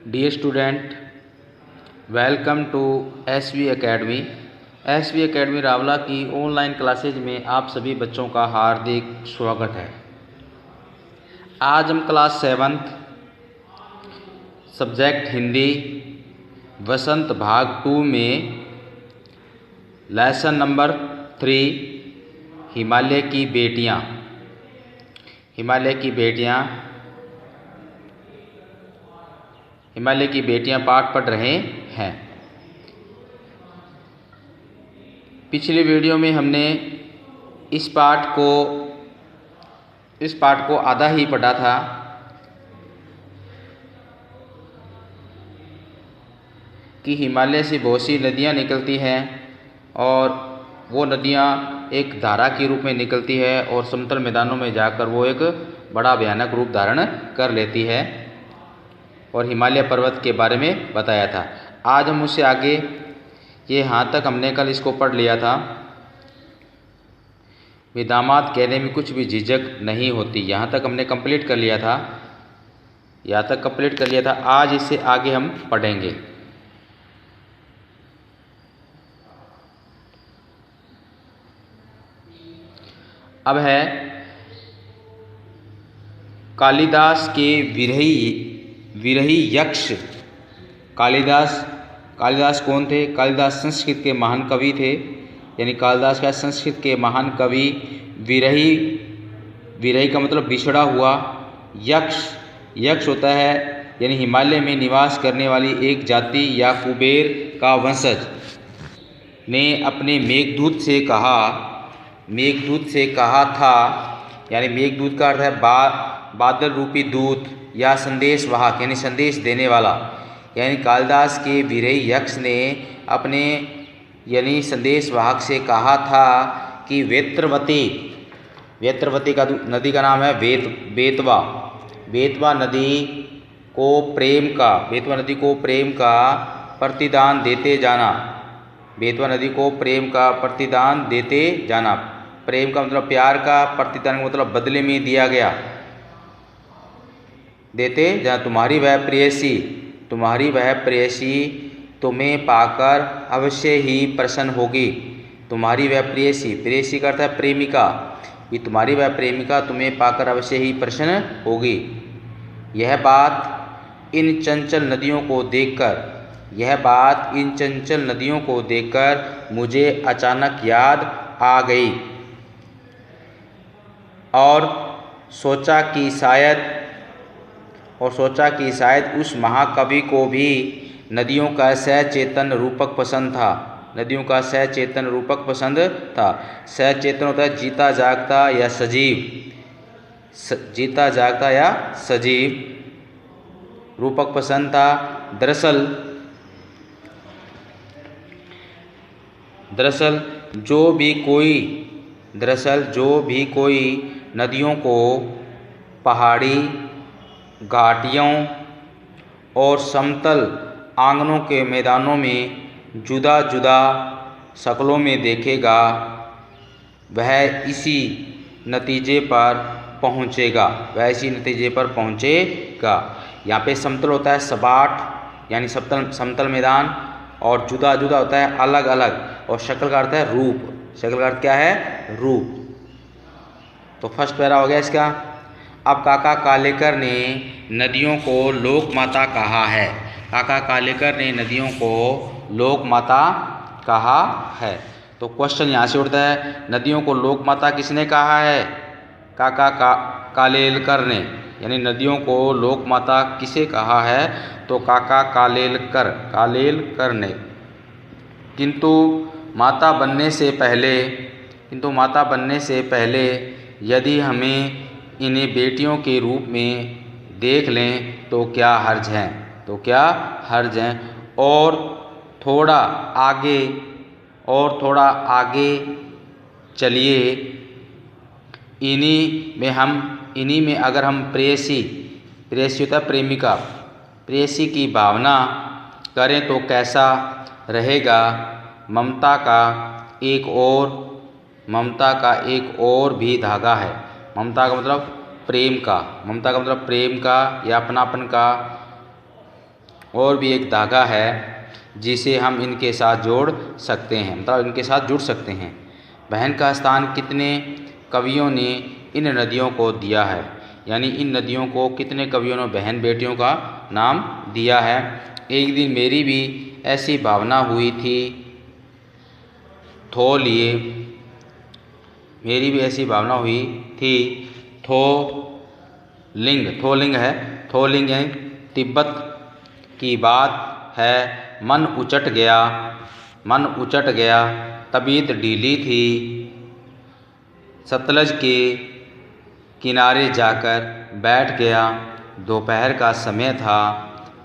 Dear student, welcome to SV academy. SV academy Rawla की online classes में आप सभी बच्चों का हार्दिक स्वागत है। आज हम क्लास 7 सब्जेक्ट हिंदी वसंत भाग 2 में लेसन नंबर 3 हिमालय की बेटियां पाठ पढ़ रहे हैं। पिछली वीडियो में हमने इस पाठ को आधा ही पढ़ा था। कि हिमालय से बहुत सी नदियाँ निकलती हैं और वो नदियाँ एक धारा के रूप में निकलती है और समतल मैदानों में जाकर वो एक बड़ा भयानक रूप धारण कर लेती है, और हिमालय पर्वत के बारे में बताया था। आज हम उससे आगे ये यहाँ तक हमने कल इसको पढ़ लिया था। दामाद कहने में कुछ भी झिझक नहीं होती, यहाँ तक हमने कंप्लीट कर लिया था। आज इससे आगे हम पढ़ेंगे। अब है कालिदास के विरही यक्ष। कालिदास कौन थे? कालिदास संस्कृत के महान कवि थे, यानी कालिदास का संस्कृत के महान कवि। विरही का मतलब बिछड़ा हुआ। यक्ष होता है यानी हिमालय में निवास करने वाली एक जाति या कुबेर का वंशज ने अपने मेघदूत से कहा था, यानी मेघदूत का अर्थ है बादल रूपी दूत या संदेश वाहक, यानी संदेश देने वाला। यानी कालिदास के विरही यक्ष ने अपने यानी संदेश वाहक से कहा था कि वेत्रवती का नदी का नाम है बेतवा नदी को प्रेम का प्रतिदान देते जाना। प्रेम का मतलब प्यार का, प्रतिदान का मतलब बदले में दिया गया, देते जाना। तुम्हारी वह प्रेयसी तुम्हें पाकर अवश्य ही प्रसन्न होगी। तुम्हारी वह प्रेयसी का अर्थ है प्रेमिका। कि तुम्हारी वह प्रेमिका तुम्हें पाकर अवश्य ही प्रसन्न होगी। यह बात इन चंचल नदियों को देखकर मुझे अचानक याद आ गई और सोचा कि शायद उस महाकवि को भी नदियों का सचेतन रूपक पसंद था। सचेतन होता है जीता जागता या सजीव। रूपक पसंद था। दरअसल जो भी कोई नदियों को पहाड़ी, घाटियों और समतल आंगनों के मैदानों में जुदा शक्लों में देखेगा, वह इसी नतीजे पर पहुँचेगा। यहाँ पे समतल होता है सपाट, यानी समतल मैदान, और जुदा होता है अलग अलग, और शक्ल का अर्थ है रूप। शक्ल का अर्थ क्या है? रूप। तो फर्स्ट पैरा हो गया इसका। अब काका कालेकर ने नदियों को लोक माता कहा है। तो क्वेश्चन यहाँ से उठता है, नदियों को लोक माता किसने कहा है? काका कालेलकर ने। यानी नदियों को लोक माता किसे कहा है? तो काका कालेलकर ने। किंतु माता बनने से पहले यदि हमें इन्हें बेटियों के रूप में देख लें तो क्या हर्ज है? और थोड़ा आगे चलिए। इन्हीं में अगर हम प्रेयसी होता है प्रेमिका, प्रेयसी की भावना करें तो कैसा रहेगा? ममता का एक और भी धागा है। ममता का मतलब प्रेम का या अपनापन का और भी एक धागा है जिसे हम इनके साथ जोड़ सकते हैं, मतलब इनके साथ जुड़ सकते हैं। बहन का स्थान कितने कवियों ने इन नदियों को दिया है, यानी इन नदियों को कितने कवियों ने बहन बेटियों का नाम दिया है। एक दिन मेरी भी ऐसी भावना हुई थी, थो लिए मेरी भी ऐसी भावना हुई थी, थो लिंग है, थो लिंग यानी तिब्बत की बात है। मन उचट गया, तबीयत ढीली थी, सतलज के किनारे जाकर बैठ गया। दोपहर का समय था,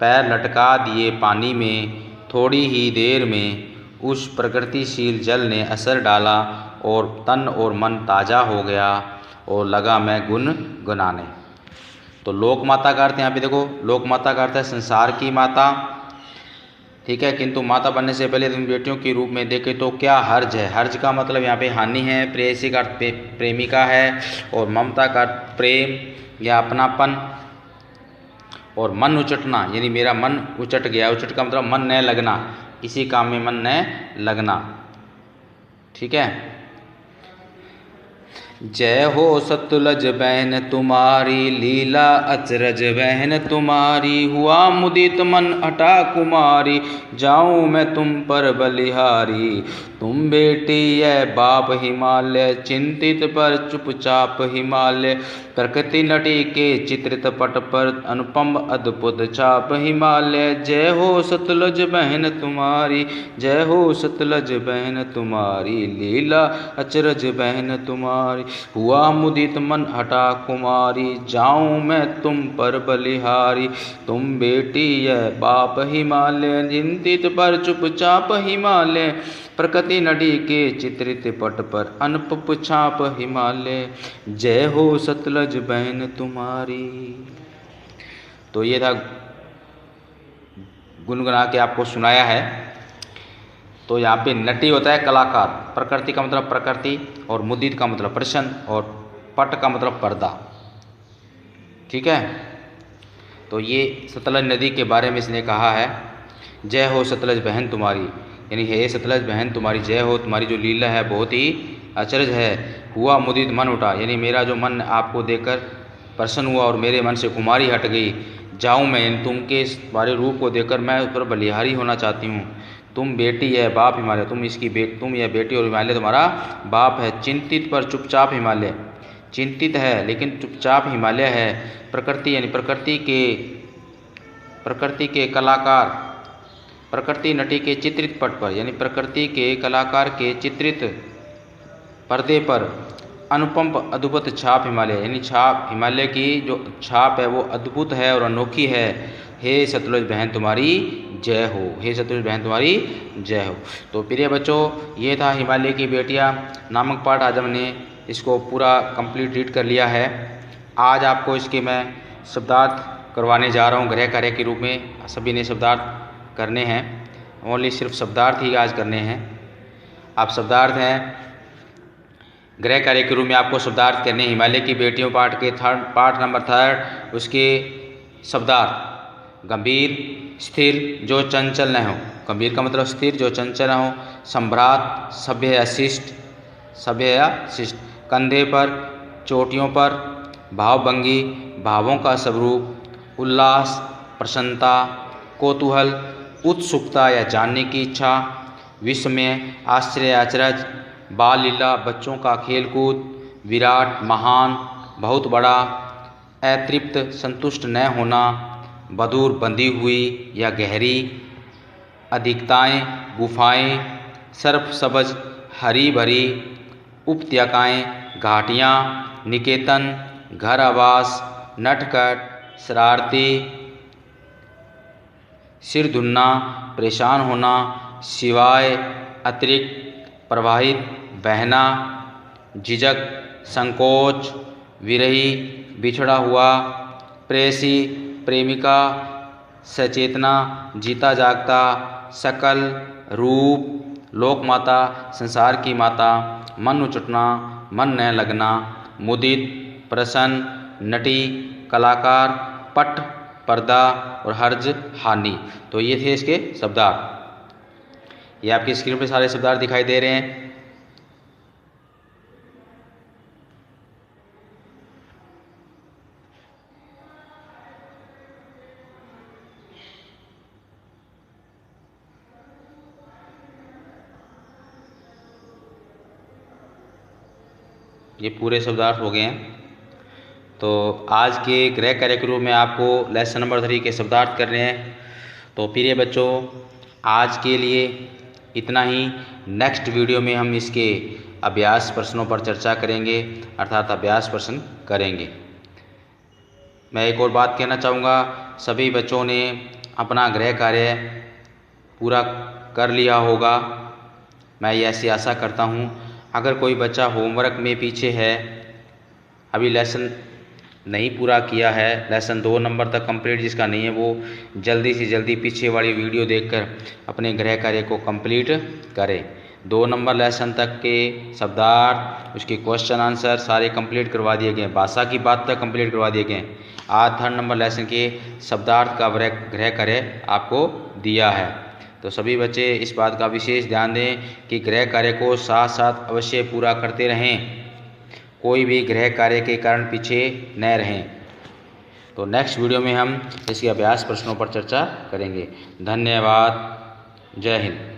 पैर लटका दिए पानी में। थोड़ी ही देर में उस प्रगतिशील जल ने असर डाला और तन और मन ताज़ा हो गया और लगा मैं गुनगुनाने। तो लोक माता का अर्थ यहाँ पे देखो, लोक माता का अर्थ है संसार की माता, ठीक है। किंतु माता बनने से पहले तुम बेटियों के रूप में देखें तो क्या हर्ज है। हर्ज का मतलब यहाँ पे हानि है, प्रेयसी का अर्थ प्रेमिका है, और ममता का अर्थ प्रेम या अपनापन, और मन उचटना यानी मेरा मन उचट गया। उचट का मतलब मन न लगना, किसी काम में मन न लगना, ठीक है। जय हो सतलज बहन तुम्हारी, लीला अचरज बहन तुम्हारी। हुआ मुदित मन हटा कुमारी, जाऊं मैं तुम पर बलिहारी। तुम बेटी है बाप हिमालय, चिंतित पर चुपचाप हिमालय। प्रकृति नटी के चित्रित पट पर, अनुपम अद्भुत छाप हिमालय। जय हो सतलज बहन तुम्हारी, जय हो सतलज बहन तुम्हारी। लीला अचरज बहन तुम्हारी, हुआ मुदित मन हटा कुमारी। जाऊं मैं तुम पर बलिहारी। तुम बेटी है बाप हिमालय, चिंतित पर चुपचाप हिमालय। प्रकृति नदी के चित्रित पट पर, अनुपम छाप हिमालय। जय हो सतलज बहन तुम्हारी। तो ये था गुनगुना के आपको सुनाया है। तो यहाँ पे नटी होता है कलाकार, प्रकृति का मतलब प्रकृति, और मुदित का मतलब प्रसन्न, और पट का मतलब पर्दा, ठीक है। तो ये सतलज नदी के बारे में इसने कहा है। जय हो सतलज बहन तुम्हारी, यानी हे सतलज बहन तुम्हारी जय हो, तुम्हारी जो लीला है बहुत ही अचरज है। हुआ मुदित मन उठा, यानी मेरा जो मन आपको देखकर प्रसन्न हुआ और मेरे मन से कुमारी हट गई। जाऊँ मैं, यानी तुम के तुम्हारे रूप को देखकर मैं उस पर बलिहारी होना चाहती हूँ। तुम बेटी है बाप हिमालय, तुम यह बेटी और हिमालय तुम्हारा बाप है। चिंतित पर चुपचाप हिमालय, चिंतित है लेकिन चुपचाप हिमालय है। प्रकृति यानी प्रकृति के कलाकार, प्रकृति नटी के चित्रित पट पर, यानी प्रकृति के कलाकार के चित्रित पर्दे पर, अनुपम अद्भुत छाप हिमालय, यानी छाप हिमालय की जो छाप है वो अद्भुत है और अनोखी है। हे सतलज बहन तुम्हारी जय हो, हे सतलज बहन तुम्हारी जय हो। तो प्रिय बच्चों, ये था हिमालय की बेटियां नामक पाठ। आज हमने इसको पूरा कंप्लीट रीड कर लिया है। आज आपको इसके मैं शब्दार्थ करवाने जा रहा हूँ गृह कार्य के रूप में। सभी ने शब्दार्थ करने हैं, ओनली सिर्फ शब्दार्थ ही आज करने हैं। आप शब्दार्थ हैं गृह कार्य के रूप में आपको शब्दार्थ करने। हिमालय की बेटियों पाठ नंबर 3, उसके शब्दार्थ। गंभीर, स्थिर, जो चंचल न हो। गंभीर का मतलब स्थिर, जो चंचल न हो। सम्भ्रात, सभ्य या शिष्ट। कंधे पर, चोटियों पर। भावभंगी, भावों का स्वरूप। उल्लास, प्रसन्नता, कौतूहल, उत्सुकता या जानने की इच्छा। विस्मय, आश्चर्य, अचरज। बाल लीला, बच्चों का खेलकूद। विराट, महान, बहुत बड़ा। अतृप्त, संतुष्ट न होना। बदूर, बंधी हुई या गहरी। अधिकताएं, गुफाएं। सर्पसबज, हरी भरी। उपत्यकाएं, घाटियाँ। निकेतन, घर आवास। नटखट, शरारती। सिर धुनना, परेशान होना। सिवाय, अतिरिक्त, प्रवाहित, बहना। झिझक, संकोच। विरही, बिछड़ा हुआ। प्रेयसी, प्रेमिका। सचेतना, जीता जागता। सकल, रूप। लोक माता, संसार की माता। मन उचटना, मन न लगना। मुदित, प्रसन्न। नटी, कलाकार। पट, पर्दा और हर्ज, हानि। तो ये थे इसके शब्दार्थ। ये आपकी स्क्रीन पे सारे शब्दार्थ दिखाई दे रहे हैं। ये पूरे शब्दार्थ हो गए हैं। तो आज के गृह कार्यक्रम में आपको लेसन नंबर 3 के शब्दार्थ करने हैं। तो प्रिय बच्चों, आज के लिए इतना ही। नेक्स्ट वीडियो में हम इसके अभ्यास प्रश्नों पर चर्चा करेंगे, अर्थात अभ्यास प्रश्न करेंगे। मैं एक और बात कहना चाहूँगा, सभी बच्चों ने अपना गृह कार्य पूरा कर लिया होगा, मैं ऐसी आशा करता हूँ। अगर कोई बच्चा होमवर्क में पीछे है, अभी लेसन नहीं पूरा किया है, लेसन 2 नंबर तक कंप्लीट जिसका नहीं है, वो जल्दी से जल्दी पीछे वाली वीडियो देखकर अपने गृह कार्य को कंप्लीट करें। 2 नंबर लेसन तक के शब्दार्थ, उसके क्वेश्चन आंसर सारे कंप्लीट करवा दिए गए, भाषा की बात तक कंप्लीट करवा दिए गए। आज 3rd नंबर लेसन के शब्दार्थ का गृह कार्य आपको दिया है। तो सभी बच्चे इस बात का विशेष ध्यान दें कि गृह कार्य को साथ साथ अवश्य पूरा करते रहें, कोई भी गृह कार्य के कारण पीछे न रहें। तो नेक्स्ट वीडियो में हम इसके अभ्यास प्रश्नों पर चर्चा करेंगे। धन्यवाद। जय हिंद।